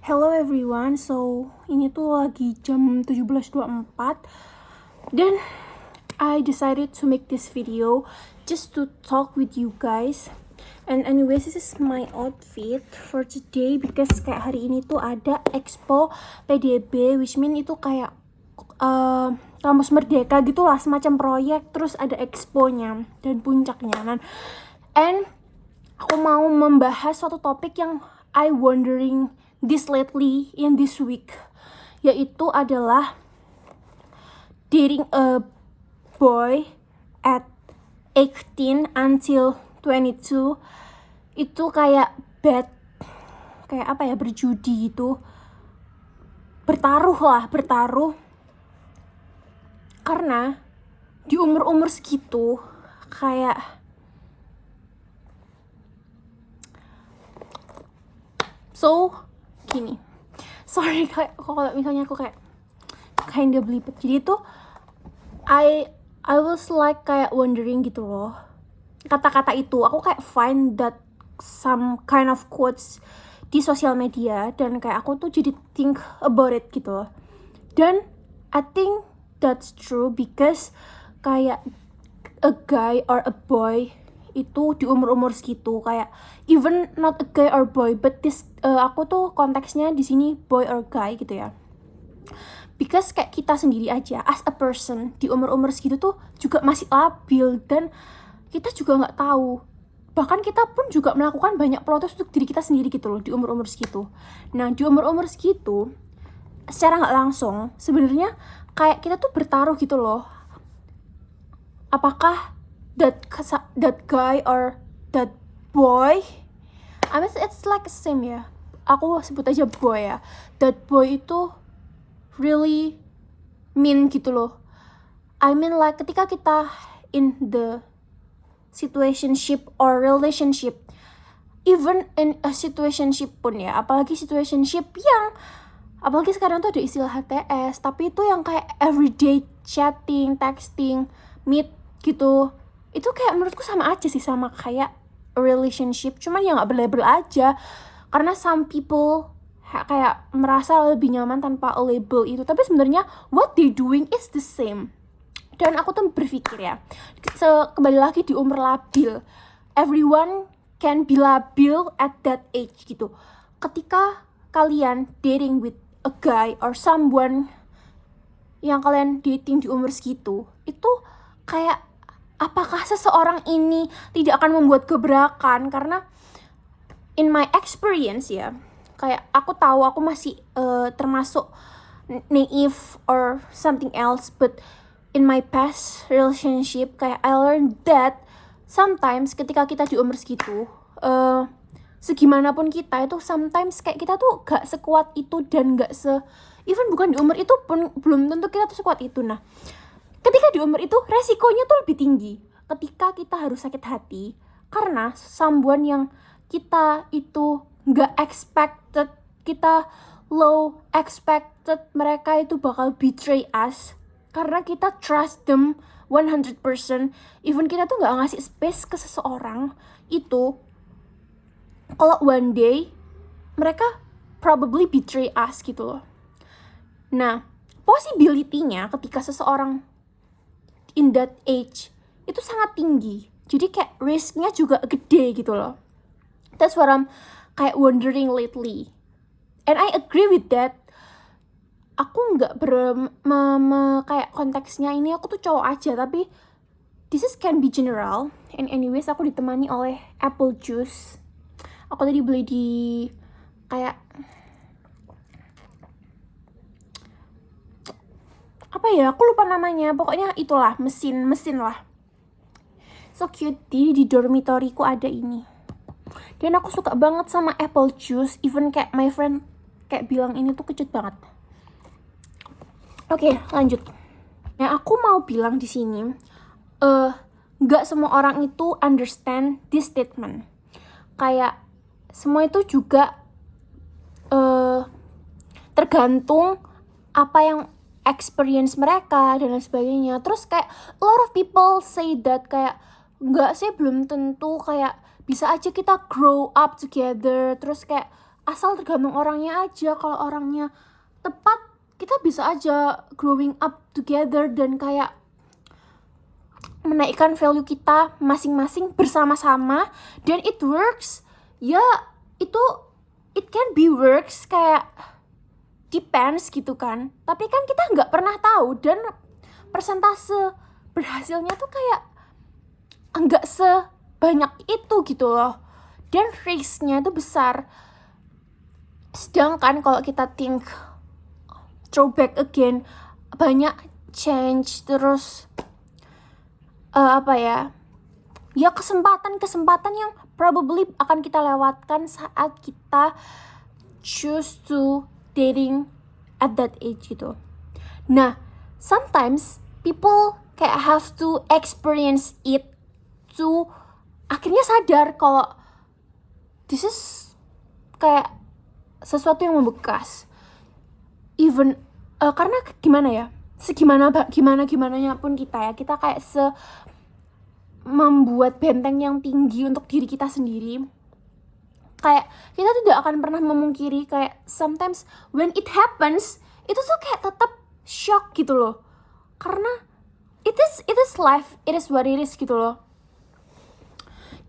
Hello everyone, so ini tuh lagi jam 17.24 dan I decided to make this video just to talk with you guys. And anyways, this is my outfit for today because kayak hari ini tuh ada Expo PDB, which mean itu kayak kampus merdeka gitu lah, semacam proyek, terus ada exponya dan puncaknya. And aku mau membahas suatu topik yang I wondering this lately in this week, yaitu adalah dating a boy at 18 until 22 itu kayak berjudi gitu, bertaruh karena di umur segitu kayak gini, sorry kalau misalnya aku kayak kinda belibet. Jadi tuh I was like kayak wondering gitu loh, kata-kata itu aku kayak find that some kind of quotes di sosial media dan kayak aku tuh jadi think about it gitu loh. Dan I think that's true because kayak a guy or a boy itu di umur segitu, kayak even not a guy or boy but this aku tuh konteksnya di sini boy or guy gitu ya, because kayak kita sendiri aja as a person di umur segitu tuh juga masih labil dan kita juga nggak tahu, bahkan kita pun juga melakukan banyak protes untuk diri kita sendiri gitu loh di umur segitu. Nah di umur segitu secara nggak langsung sebenarnya kayak kita tuh bertaruh gitu loh, apakah that guy or that boy, I mean it's like the same ya, aku sebut aja boy ya, that boy itu really mean gitu loh. I mean like ketika kita in the situationship or relationship, even in a situationship pun ya, apalagi situationship yang apalagi sekarang tuh ada istilah HTS, tapi itu yang kayak everyday chatting, texting, meet gitu, itu kayak menurutku sama aja sih sama kayak a relationship, cuman ya nggak berlabel aja, karena some people kayak merasa lebih nyaman tanpa a label itu, tapi sebenarnya what they doing is the same. Dan aku tuh berpikir ya, kembali lagi di umur labil, everyone can be labil at that age gitu. Ketika kalian dating with a guy or someone yang kalian dating di umur segitu, itu kayak apakah seseorang ini tidak akan membuat gebrakan? Karena in my experience ya, kayak aku tahu aku masih termasuk naive or something else, but in my past relationship kayak I learned that sometimes ketika kita di umur segitu, segimanapun kita itu sometimes kayak kita tuh gak sekuat itu dan gak even bukan di umur itu pun belum tentu kita tuh sekuat itu. Nah ketika di umur itu resikonya tuh lebih tinggi ketika kita harus sakit hati karena someone yang kita itu gak expected, kita low expected mereka itu bakal betray us karena kita trust them 100%, even kita tuh gak ngasih space ke seseorang itu, kalau one day mereka probably betray us gitu loh. Nah possibility-nya ketika seseorang in that age itu sangat tinggi, jadi kayak risk-nya juga gede gitu loh. That's what I'm kayak wondering lately, and I agree with that. Aku nggak kayak konteksnya ini aku tuh cowok aja, tapi this is can be general. And anyways, aku ditemani oleh apple juice. Aku tadi beli di kayak apa ya, aku lupa namanya, pokoknya itulah mesin lah, so cute. Di dormitoriku ada ini dan aku suka banget sama apple juice, even kayak my friend kayak bilang ini tuh kecut banget. Oke, lanjut. Yang aku mau bilang di sini, nggak semua orang itu understand this statement. Kayak semua itu juga tergantung apa yang experience mereka dan lain sebagainya. Terus kayak a lot of people say that kayak nggak sih, belum tentu, kayak bisa aja kita grow up together, terus kayak asal tergantung orangnya aja. Kalau orangnya tepat, kita bisa aja growing up together dan kayak menaikkan value kita masing-masing bersama-sama, dan it works. Ya, itu it can be works, kayak depends gitu kan. Tapi kan kita nggak pernah tahu, dan persentase berhasilnya tuh kayak nggak sebanyak itu gitu loh, dan risknya tuh besar. Sedangkan kalau kita think throwback again, banyak change, terus ya kesempatan yang probably akan kita lewatkan saat kita choose to dating at that age gitu. Nah, sometimes people kayak have to experience it to akhirnya sadar kalau this is kayak sesuatu yang membekas. Even karena gimana ya, gimananya pun kita kayak membuat benteng yang tinggi untuk diri kita sendiri. Kayak kita tidak akan pernah memungkiri kayak sometimes when it happens, itu tuh kayak tetap shock gitu loh. Karena it is life, it is what it is gitu loh.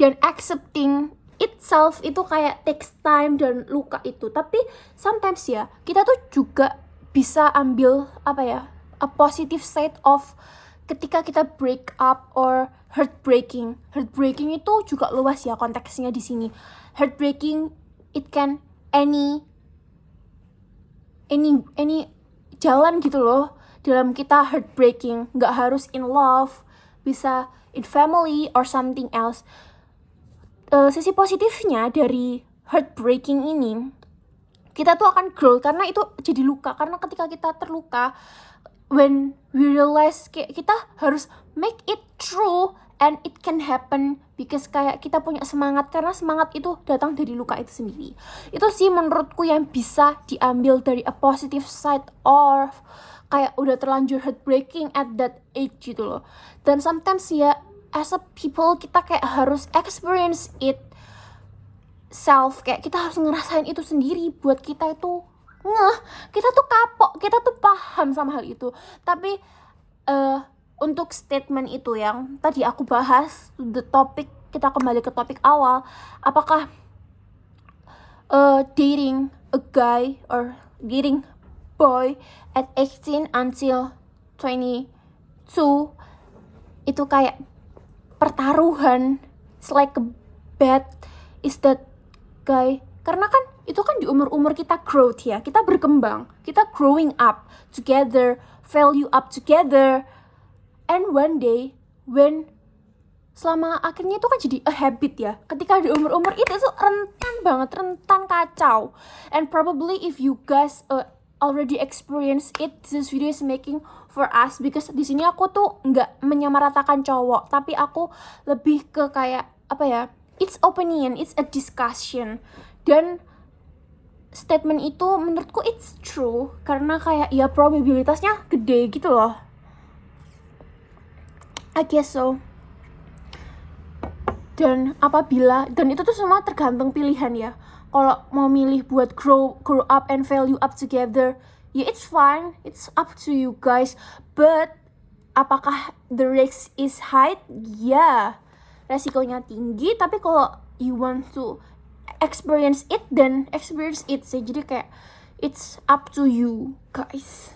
Dan accepting itself itu kayak takes time dan luka itu. Tapi sometimes ya, kita tuh juga bisa ambil a positive side of ketika kita break up or heartbreaking. Heartbreaking itu juga luas ya konteksnya di sini. Heartbreaking, it can any jalan gitu loh dalam kita heartbreaking. Nggak harus in love, bisa in family or something else. Sisi positifnya dari heartbreaking ini, kita tuh akan grow karena itu jadi luka. Karena ketika kita terluka, when we realize kayak kita harus make it true and it can happen because kayak kita punya semangat, karena semangat itu datang dari luka itu sendiri. Itu sih menurutku yang bisa diambil dari a positive side or kayak udah terlanjur heartbreaking at that age gitu loh. Dan sometimes ya as a people kita kayak harus experience it self, kayak kita harus ngerasain itu sendiri buat kita itu kita tuh kapok, kita tuh paham sama hal itu. Tapi untuk statement itu yang tadi aku bahas, the topic, kita kembali ke topik awal, apakah dating a guy or dating boy at 18 until 22 itu kayak pertaruhan, it's like a bet, is that guy, karena kan itu kan di umur-umur kita growth ya, kita berkembang, kita growing up together, value up together, and one day when selama akhirnya itu kan jadi a habit ya, ketika di umur-umur itu tuh rentan kacau. And probably if you guys already experience it, this video is making for us, because di sini aku tuh nggak menyamaratakan cowok, tapi aku lebih ke kayak it's opinion, it's a discussion. Dan statement itu menurutku it's true, karena kayak ya probabilitasnya gede gitu loh. I guess so. Dan itu tuh semua tergantung pilihan ya. Kalau mau milih buat grow up and value up together, ya it's fine, it's up to you guys. But apakah the risk is high? Ya, resikonya tinggi. Tapi kalau you want to experience it, then experience it sih. Jadi kayak it's up to you guys,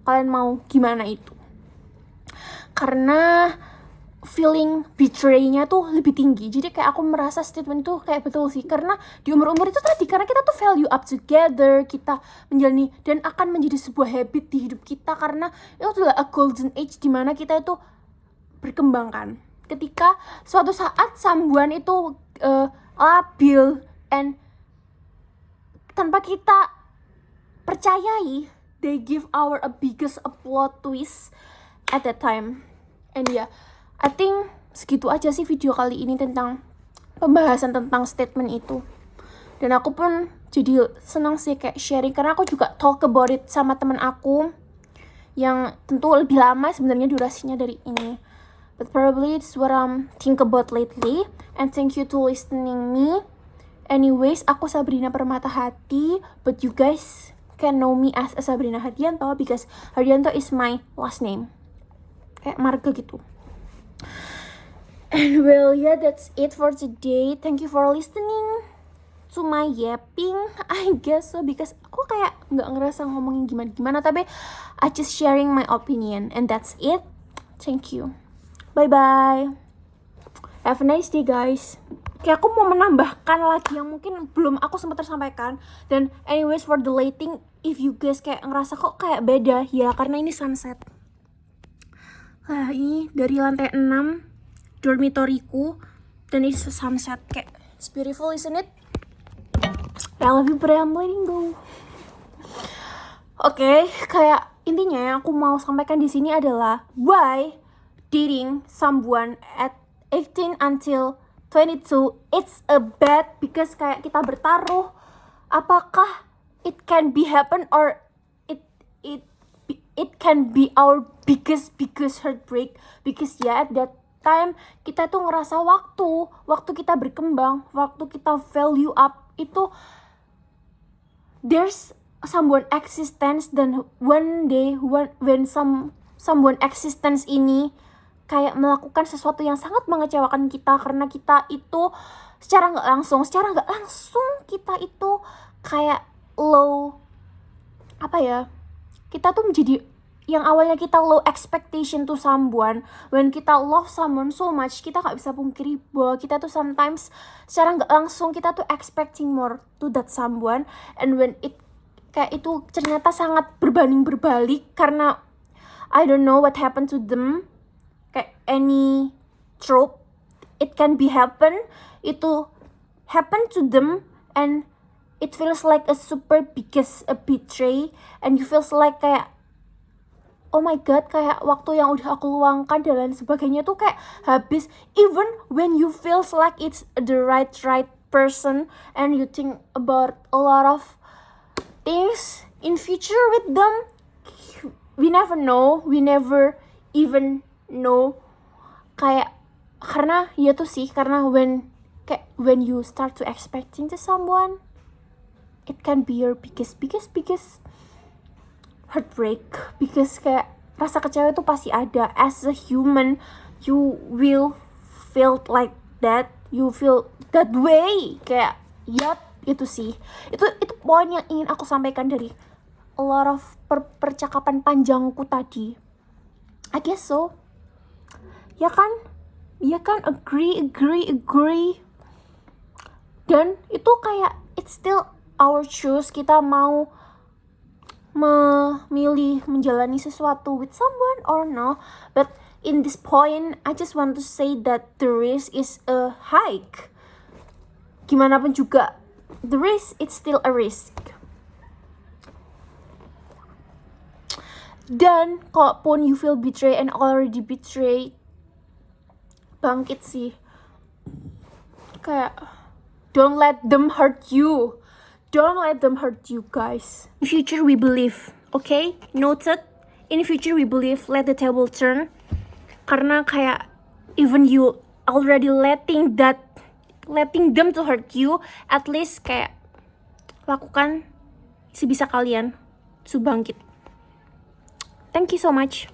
kalian mau gimana itu. Karena feeling betray-nya tuh lebih tinggi. Jadi kayak aku merasa statement itu kayak betul sih, karena di umur-umur itu tadi, karena kita tuh value up together, kita menjalani dan akan menjadi sebuah habit di hidup kita, karena itu adalah a golden age dimana kita itu berkembang kan. Ketika suatu saat someone itu labil and tanpa kita percayai, they give our a biggest plot twist at that time. And yeah, I think segitu aja sih video kali ini tentang pembahasan tentang statement itu. Dan aku pun jadi senang sih kayak sharing, karena aku juga talk about it sama teman aku yang tentu lebih lama sebenarnya durasinya dari ini. But probably it's what I'm think about lately. And thank you to listening me. Anyways, aku Sabrina Permatahati, but you guys can know me as Sabrina Hardianto because Hardianto is my last name. Kayak marga gitu. And well, yeah, that's it for today. Thank you for listening to my yapping, I guess so, because aku kayak nggak ngerasa ngomongin gimana-gimana, tapi I just sharing my opinion, and that's it. Thank you. Bye-bye. Have a nice day, guys. Oke, aku mau menambahkan lagi yang mungkin belum aku sempat tersampaikan. Dan anyways, for the lighting, if you guys kayak ngerasa kok kayak beda, ya karena ini sunset. Nah, ini dari lantai 6 dormitoriku, dan it's a sunset. Kayak, it's beautiful, isn't it? I love you, but I'm letting go. Oke, kayak intinya yang aku mau sampaikan di sini adalah why dating someone at 18 until 22 it's a bad, because kayak kita bertaruh apakah it can be happen or it can be our biggest heartbreak, because ya at that time kita tuh ngerasa waktu kita berkembang, waktu kita value up itu there's someone existence, dan one day when someone existence ini kayak melakukan sesuatu yang sangat mengecewakan kita, karena kita itu secara nggak langsung kita itu kayak low, apa ya, kita tuh menjadi yang awalnya kita low expectation to someone. When kita love someone so much, kita nggak bisa pungkiri bahwa kita tuh sometimes secara nggak langsung kita tuh expecting more to that someone, and when it kayak itu ternyata sangat berbanding berbalik karena I don't know what happened to them. Kayak any trope, it can be happen, itu happen to them, and it feels like a super biggest a betray, and you feels like kayak oh my god, kayak waktu yang udah aku luangkan dan lain sebagainya tuh kayak habis, even when you feels like it's the right person, and you think about a lot of things in future with them, we never even know, kayak karena ya tuh sih, karena when you start to expecting to someone, it can be your biggest heartbreak, because kayak rasa kecewa itu pasti ada. As a human, you will feel like that, you feel that way, kayak yap, itu sih, itu poin yang ingin aku sampaikan dari a lot of percakapan panjangku tadi, I guess so. Ya kan, agree. Dan itu kayak it's still our choice, kita mau memilih menjalani sesuatu with someone or no. But in this point, I just want to say that the risk is a hike. Gimana pun juga, the risk, it's still a risk. Dan kalaupun you feel betrayed and already betrayed, bangkit sih. Kayak don't let them hurt you. Don't let them hurt you, guys. In future we believe, okay? Noted. In future we believe, let the table turn. Karena kayak even you already letting them to hurt you, at least kayak lakukan sebisa kalian to bangkit. Thank you so much.